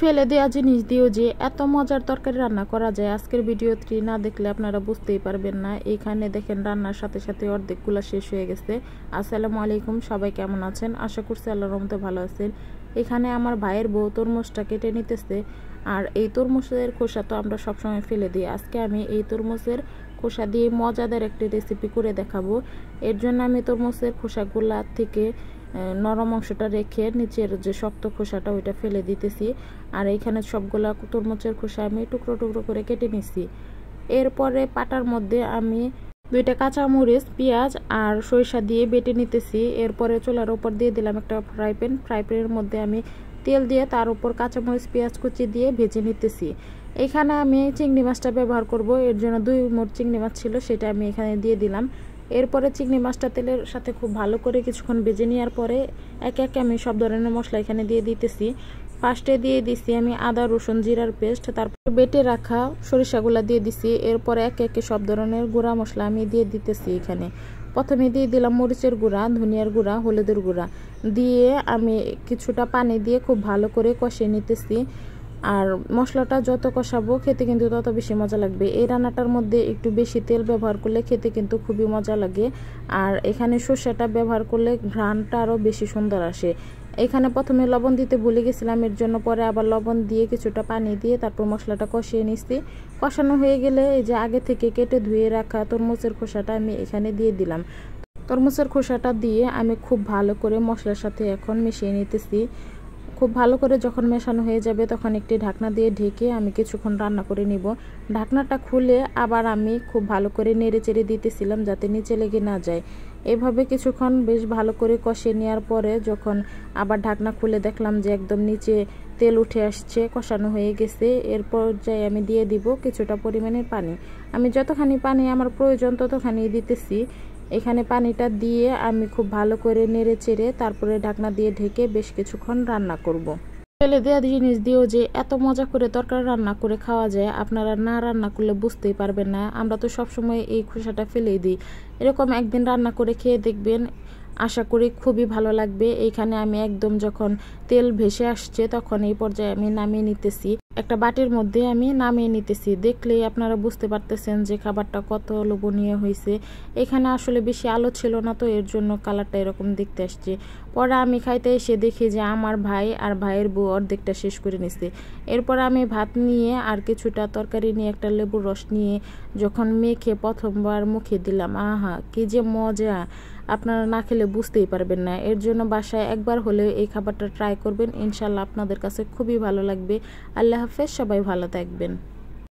ফেলে দেওয়া জিনিস দিয়েও যে এত মজার তরকারি রান্না করা যায়, আজকের ভিডিওটি না দেখলে আপনারা বুঝতেই পারবেন না। এইখানে দেখেন রান্নার সাথে সাথে অর্ধেকগুলো শেষ হয়ে গেছে। আসসালামু আলাইকুম, সবাই কেমন আছেন? আশা করছি আল্লাহর রহমতে ভালো আছেন। এখানে আমার ভাইয়ের বউ তরমুজটা কেটে নিতেছে। আর এই তরমুজের খোসা তো আমরা সবসময় ফেলে দিই। আজকে আমি এই তরমুজের খোসা দিয়ে মজাদার একটি রেসিপি করে দেখাবো। এর জন্য আমি তরমুজের খোসাগুলা থেকে নরম অংশটা রেখে নিচের যে শক্ত খোসাটা ওইটা ফেলে দিতেছি। আর এইখানে সবগুলা তরমুজের খোসা আমি টুকরো টুকরো করে কেটে নিছি। এরপরে পাটার মধ্যে আমি 2টা কাঁচামরিচ, পেঁয়াজ আর সরিষা দিয়ে বেটে নিতেছি। এরপরে চুলার উপর দিয়ে দিলাম একটা ফ্রাই প্যানের মধ্যে আমি তেল দিয়ে তার উপর কাঁচামরিচ, পেঁয়াজ কুচি দিয়ে ভেজে নিতেছি। এখানে আমি চিংড়ি মাছটা ব্যবহার করব। এর জন্য 2 মুঠ চিংড়ি মাছ ছিল, সেটা আমি এখানে দিয়ে দিলাম। এরপরে চিংড়ি মাছটা তেলের সাথে খুব ভালো করে কিছুক্ষণ ভেজে নেওয়ার পরে একে একে আমি সব ধরনের মশলা এখানে দিয়ে দিতেছি। ফার্স্টে দিয়ে দিছি আমি আদা, রসুন, জিরার পেস্ট, তারপর বেটে রাখা সরিষাগুলা দিয়ে দিছি। এরপরে একে একে সব ধরনের গুঁড়া মশলা আমি দিয়ে দিতেছি। এখানে প্রথমে দিয়ে দিলাম মরিচের গুঁড়া, ধনিয়ার গুঁড়া, হলুদের গুঁড়া দিয়ে আমি কিছুটা পানি দিয়ে খুব ভালো করে কষিয়ে নিতেছি। আর মশলাটা যত কষাবো খেতে কিন্তু তত বেশি মজা লাগবে। এই রান্নাটার মধ্যে একটু বেশি তেল ব্যবহার করলে খেতে কিন্তু খুবই মজা লাগে। আর এখানে সর্ষেটা ব্যবহার করলে ঘ্রাণটা আরও বেশি সুন্দর আসে। এখানে প্রথমে লবণ দিতে ভুলে গেছিলাম, এর জন্য পরে আবার লবণ দিয়ে কিছুটা পানি দিয়ে তারপর মশলাটা কষিয়ে নিচ্ছি। কষানো হয়ে গেলে এই যে আগে থেকে কেটে ধুয়ে রাখা তরমুজের খোসাটা আমি এখানে দিয়ে দিলাম। তরমুজের খোসাটা দিয়ে আমি খুব ভালো করে মশলার সাথে এখন মিশিয়ে নিতেছি। খুব ভালো করে যখন মেশানো হয়ে যাবে তখন একটি ঢাকনা দিয়ে ঢেকে আমি কিছুক্ষণ রান্না করে নিব। ঢাকনাটা খুলে আবার আমি খুব ভালো করে নেড়ে চেড়ে দিতেছিলাম যাতে নিচে লেগে না যায়। এভাবে কিছুক্ষণ বেশ ভালো করে কষিয়ে নেওয়ার পরে যখন আবার ঢাকনা খুলে দেখলাম যে একদম নিচে তেল উঠে আসছে, কষানো হয়ে গেছে, এরপর যাই আমি দিয়ে দিব কিছুটা পরিমাণের পানি। আমি যতখানি পানি আমার প্রয়োজন ততখানি দিতেছি। এখানে পানিটা দিয়ে আমি খুব ভালো করে নেড়ে চেড়ে তারপরে ঢাকনা দিয়ে ঢেকে বেশ কিছুক্ষণ রান্না করব। ফেলে দেওয়া জিনিস দিয়েও যে এত মজা করে তরকারি রান্না করে খাওয়া যায়, আপনারা না রান্না করলে বুঝতেই পারবেন না। আমরা তো সবসময় এই খোসাটা ফেলেই দিই। এরকম একদিন রান্না করে খেয়ে দেখবেন, আশা করি খুবই ভালো লাগবে। এইখানে আমি একদম যখন তেল ভেসে আসছে তখন এই পর্যায়ে আমি নামিয়ে নিতেছি। একটা বাটির মধ্যে আমি নামিয়ে নিতেছি। দেখলেই আপনারা বুঝতে পারতেছেন যে খাবারটা কত লোভনীয় হয়েছে। এখানে আসলে বেশি আলো ছিল না, তো এর জন্য কালারটা এরকম দেখতে আসছে। পরে আমি খাইতে এসে দেখি যে আমার ভাই আর ভাইয়ের বউ অর্ধেকটা শেষ করে নিছে। এরপর আমি ভাত নিয়ে আর কিছুটা তরকারি নিয়ে একটা লেবুর রস নিয়ে যখন মেখে প্রথমবার মুখে দিলাম, আহা কি যে মজা! আপনারা না খেলে বুঝতেই পারবেন না। এর জন্য বাসায় একবার হলেও এই খাবারটা ট্রাই করবেন, ইনশাল্লাহ আপনাদের কাছে খুবই ভালো লাগবে। আল্লাহ হাফেজ, সবাই ভালো থাকবেন।